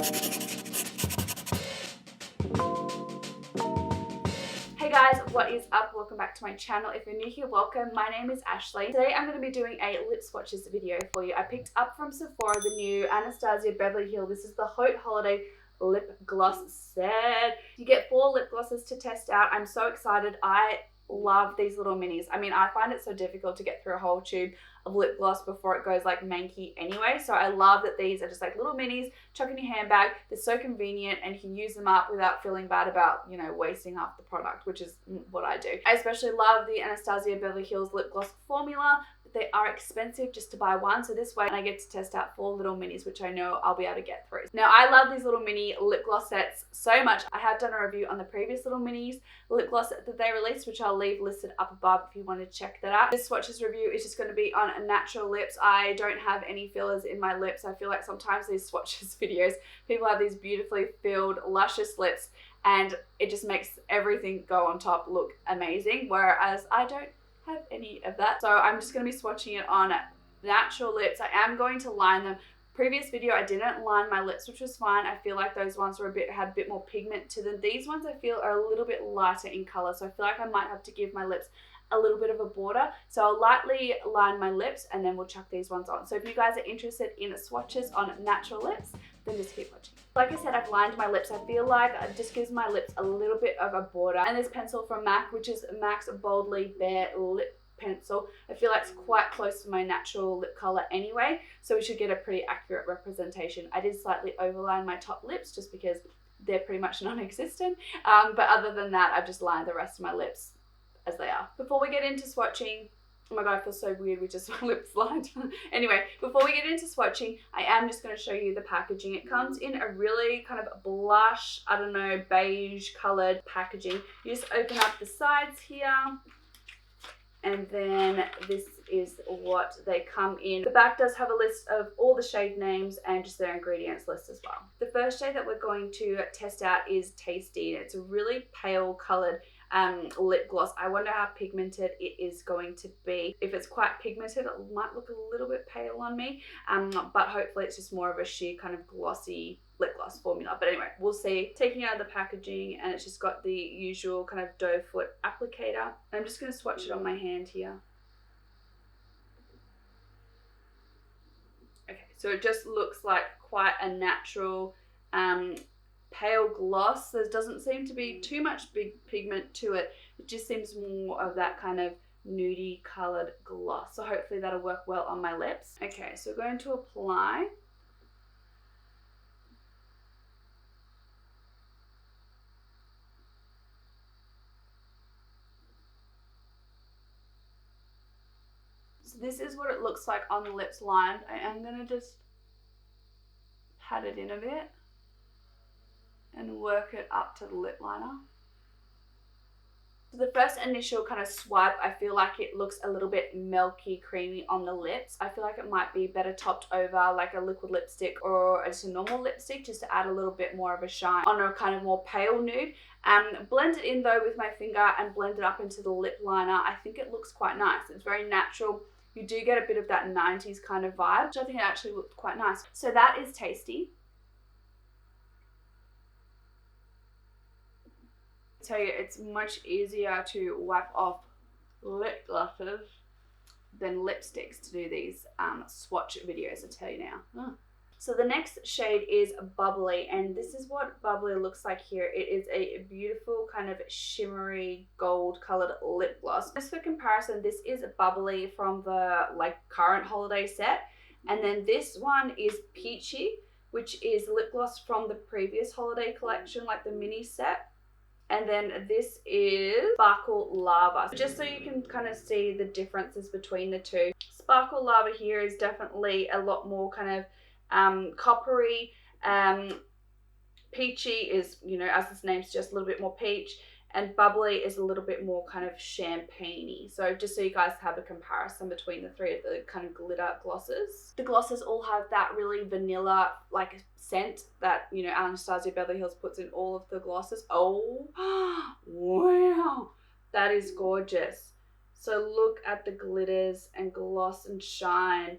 Hey guys, what is up? Welcome back to my channel. If you're new here, welcome. My name is Ashley. Today I'm going to be doing a lip swatches video for you. I picked up from Sephora the new Anastasia Beverly. This is the Haute Holiday lip gloss set. You get 4 lip glosses to test out. I'm so excited. I love these little minis. I mean, I find it so difficult to get through a whole tube of lip gloss before it goes like manky anyway. So I love that these are just like little minis, chuck in your handbag. They're so convenient and you can use them up without feeling bad about, you know, wasting half the product, which is what I do. I especially love the Anastasia Beverly lip gloss formula. They are expensive just to buy one, so this way I get to test out 4 little minis, which I know I'll be able to get through. Now, I love these little mini lip gloss sets so much. I have done a review on the previous little minis lip gloss set that they released, which I'll leave listed up above if you want to check that out. This swatches review is just going to be on natural lips. I don't have any fillers in my lips. I feel like sometimes these swatches videos, people have these beautifully filled, luscious lips, and it just makes everything go on top look amazing, whereas I don't have any of that. So I'm just going to be swatching it on natural lips. I am going to line them. Previous video I didn't line my lips, which was fine. I feel like those ones were had a bit more pigment to them. These ones I feel are a little bit lighter in color, so I feel like I might have to give my lips a little bit of a border. So I'll lightly line my lips and then we'll chuck these ones on. So if you guys are interested in swatches on natural lips, then just keep watching. Like I said, I've lined my lips. I feel like it just gives my lips a little bit of a border. And this pencil from MAC, which is MAC's Boldly Bare Lip Pencil, I feel like it's quite close to my natural lip color anyway, so we should get a pretty accurate representation. I did slightly overline my top lips just because they're pretty much non-existent, but other than that, I've just lined the rest of my lips as they are. Before we get into swatching, oh my god, I feel so weird with just my lips lined. Anyway, before we get into swatching, I am just going to show you the packaging. It comes in a really kind of blush, I don't know, beige colored packaging. You just open up the sides here, and then this is what they come in. The back does have a list of all the shade names and just their ingredients list as well. The first shade that we're going to test out is Tasty. It's a really pale colored lip gloss. I wonder how pigmented it is going to be. If it's quite pigmented, it might look a little bit pale on me, but hopefully it's just more of a sheer kind of glossy lip gloss formula. But anyway, we'll see. Taking out the packaging, and it's just got the usual kind of doe foot applicator. I'm just going to swatch it on my hand here. Okay, so it just looks like quite a natural pale gloss. There doesn't seem to be too much big pigment to it. It just seems more of that kind of nudie colored gloss. So hopefully that'll work well on my lips. Okay, so we're going to apply. So this is what it looks like on the lips lined. I am going to just pat it in a bit and work it up to the lip liner. So the first initial kind of swipe, I feel like it looks a little bit milky, creamy on the lips. I feel like it might be better topped over like a liquid lipstick or just a normal lipstick, just to add a little bit more of a shine on a kind of more pale nude. Blend it in though with my finger and blend it up into the lip liner. I think it looks quite nice. It's very natural. You do get a bit of that 90s kind of vibe, which I think it actually looked quite nice. So that is Tasty. Tell you, it's much easier to wipe off lip glosses than lipsticks to do these swatch videos, I tell you now. So the next shade is Bubbly, and this is what Bubbly looks like here. It is a beautiful kind of shimmery gold colored lip gloss. Just for comparison, this is Bubbly from the like current holiday set, and then this one is Peachy, which is lip gloss from the previous holiday collection, like the mini set. And then this is Sparkle Lava. Just so you can kind of see the differences between the two. Sparkle Lava here is definitely a lot more kind of coppery. Peachy is, you know, as this name suggests, a little bit more peach. And Bubbly is a little bit more kind of champagne-y. So just so you guys have a comparison between the three of the kind of glitter glosses. The glosses all have that really vanilla like scent that, you know, Anastasia Beverly puts in all of the glosses. Oh, wow. That is gorgeous. So look at the glitters and gloss and shine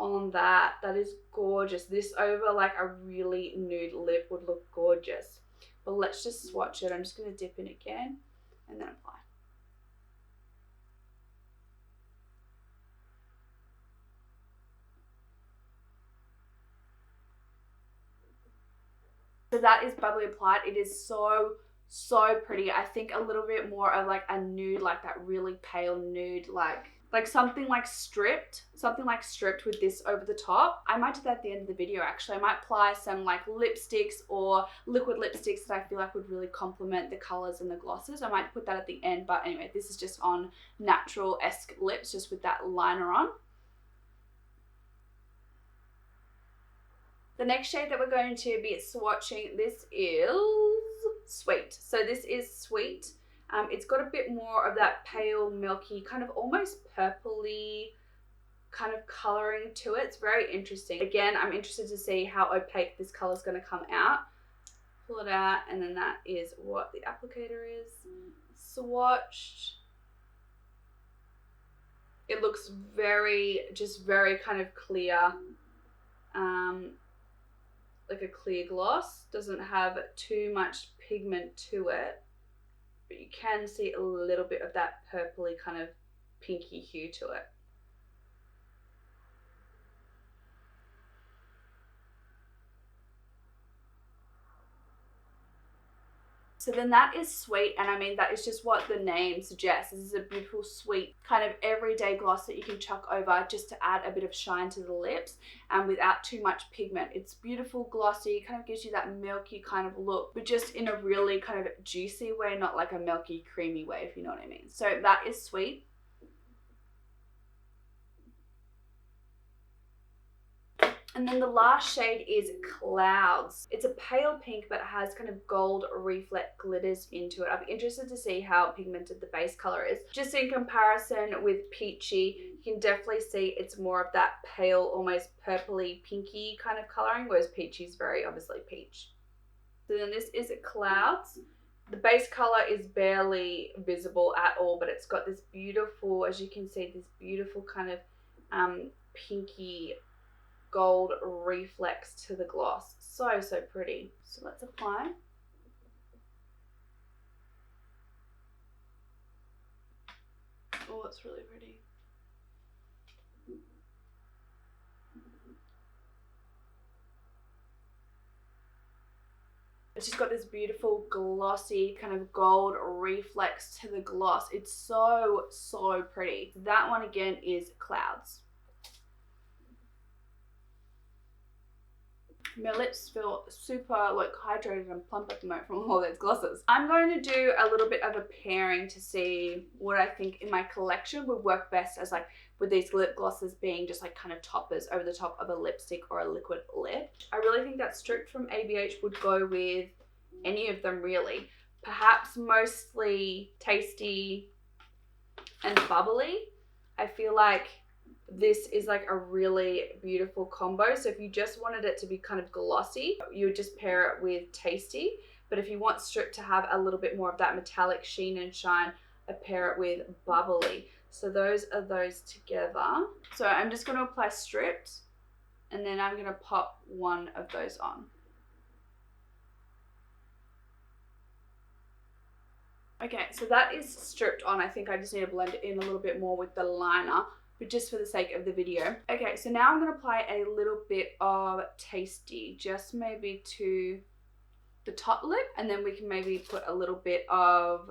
on that. That is gorgeous. This over like a really nude lip would look gorgeous. But let's just swatch it. I'm just going to dip in again and then apply. So that is Bubbly applied. It is so pretty. I think a little bit more of like a nude, like that really pale nude, like something like stripped with this over the top. I might do that at the end of the video actually. I might apply some like lipsticks or liquid lipsticks that I feel like would really complement the colors and the glosses. I might put that at the end, but anyway, this is just on natural-esque lips, just with that liner on. The next shade that we're going to be swatching, this is Sweet. So this is Sweet. It's got a bit more of that pale, milky, kind of almost purpley kind of coloring to it. It's very interesting. Again, I'm interested to see how opaque this color is going to come out. Pull it out, and then that is what the applicator is. Swatched. It looks just very kind of clear. Like a clear gloss. Doesn't have too much pigment to it, but you can see a little bit of that purpley kind of pinky hue to it. So then that is Sweet, and I mean that is just what the name suggests. This is a beautiful sweet kind of everyday gloss that you can chuck over just to add a bit of shine to the lips and without too much pigment. It's beautiful, glossy, kind of gives you that milky kind of look, but just in a really kind of juicy way, not like a milky creamy way, if you know what I mean. So that is Sweet. And then the last shade is Clouds. It's a pale pink, but it has kind of gold reflect glitters into it. I'm interested to see how pigmented the base color is. Just in comparison with Peachy, you can definitely see it's more of that pale, almost purpley, pinky kind of coloring, whereas Peachy is very obviously peach. So then this is Clouds. The base color is barely visible at all, but it's got this beautiful, as you can see, this beautiful kind of pinky gold reflex to the gloss. So pretty. So let's apply. Oh, it's really pretty. It's just got this beautiful glossy kind of gold reflex to the gloss. It's so pretty. That one again is Clouds. My lips feel super like hydrated and plump at the moment from all those glosses. I'm going to do a little bit of a pairing to see what I think in my collection would work best as like with these lip glosses being just like kind of toppers over the top of a lipstick or a liquid lip. I really think that Stripped from ABH would go with any of them really. Perhaps mostly Tasty and Bubbly. I feel like this is like a really beautiful combo. So if you just wanted it to be kind of glossy, you would just pair it with Tasty. But if you want Stripped to have a little bit more of that metallic sheen and shine, I pair it with Bubbly. So those are those together. So I'm just going to apply Stripped, and then I'm going to pop one of those on. Okay, so that is Stripped on. I think I just need to blend it in a little bit more with the liner, but just for the sake of the video. Okay, so now I'm going to apply a little bit of Tasty, just maybe to the top lip, and then we can maybe put a little bit of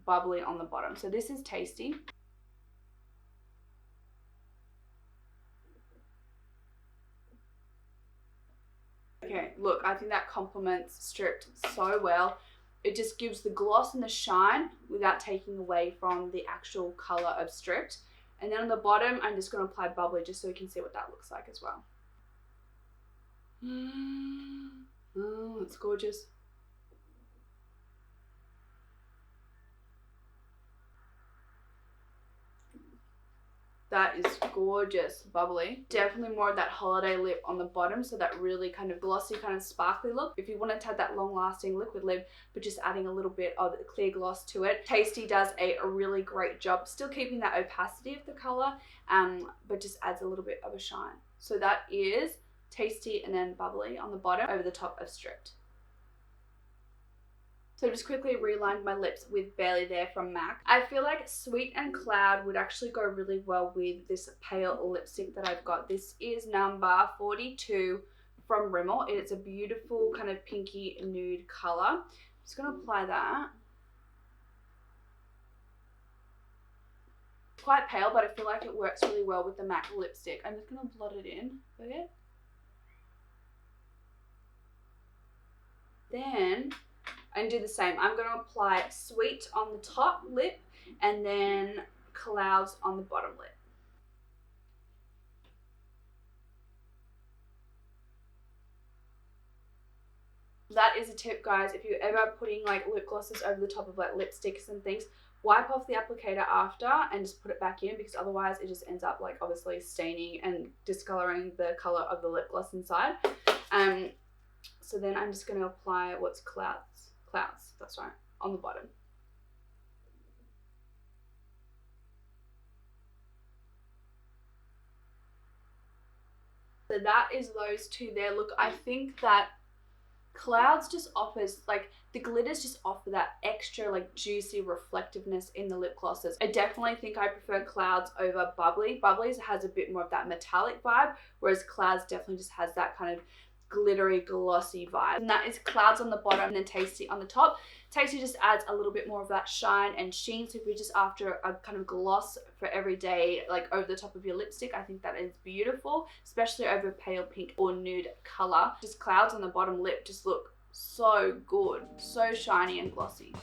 Bubbly on the bottom. So this is Tasty. Okay, look, I think that complements Stripped so well. It just gives the gloss and the shine without taking away from the actual color of Stripped. And then on the bottom, I'm just going to apply Bubbly just so we can see what that looks like as well. Oh, it's gorgeous. That is gorgeous, Bubbly. Definitely more of that holiday lip on the bottom, so that really kind of glossy, kind of sparkly look. If you wanted to have that long-lasting liquid lip, but just adding a little bit of clear gloss to it, Tasty does a really great job, still keeping that opacity of the color, but just adds a little bit of a shine. So that is Tasty and then Bubbly on the bottom, over the top of Stripped. So I just quickly relined my lips with Barely There from MAC. I feel like Sweet and Cloud would actually go really well with this pale lipstick that I've got. This is number 42 from Rimmel. It's a beautiful kind of pinky nude color. I'm just going to apply that. Quite pale, but I feel like it works really well with the MAC lipstick. I'm just going to blot it in a bit. Then and do the same. I'm going to apply Sweet on the top lip and then Clouds on the bottom lip. That is a tip, guys. If you're ever putting like lip glosses over the top of like lipsticks and things, wipe off the applicator after and just put it back in, because otherwise it just ends up like obviously staining and discoloring the color of the lip gloss inside. So then I'm just going to apply what's Clouds, that's right, on the bottom. So that is those two there. Look, I think that Clouds just offers, like, the glitters just offer that extra like juicy reflectiveness in the lip glosses. I definitely think I prefer Clouds over Bubbly. Bubbly's has a bit more of that metallic vibe, whereas Clouds definitely just has that kind of glittery, glossy vibe. And that is Clouds on the bottom and then Tasty on the top. Tasty just adds a little bit more of that shine and sheen. So if you're just after a kind of gloss for every day, like over the top of your lipstick, I think that is beautiful, especially over pale pink or nude color. Just Clouds on the bottom lip just look so good, so shiny and glossy.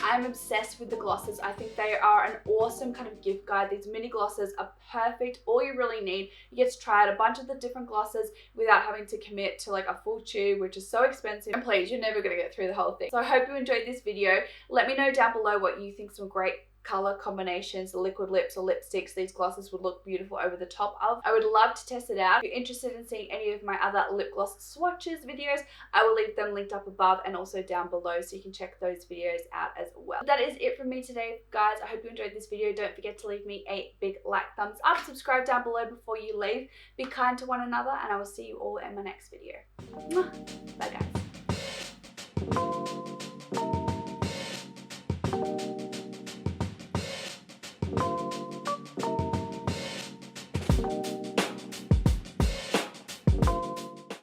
I'm obsessed with the glosses. I think they are an awesome kind of gift guide. These mini glosses are perfect. All you really need, you get to try out a bunch of the different glosses without having to commit to like a full tube, which is so expensive. And please, you're never going to get through the whole thing. So I hope you enjoyed this video. Let me know down below what you think some great color combinations, liquid lips or lipsticks these glosses would look beautiful over the top of. I would love to test it out. If you're interested in seeing any of my other lip gloss swatches videos, I will leave them linked up above and also down below, so you can check those videos out as well. That is it from me today, guys. I hope you enjoyed this video. Don't forget to leave me a big like, thumbs up, subscribe down below before you leave. Be kind to one another, and I will see you all in my next video. Bye, guys.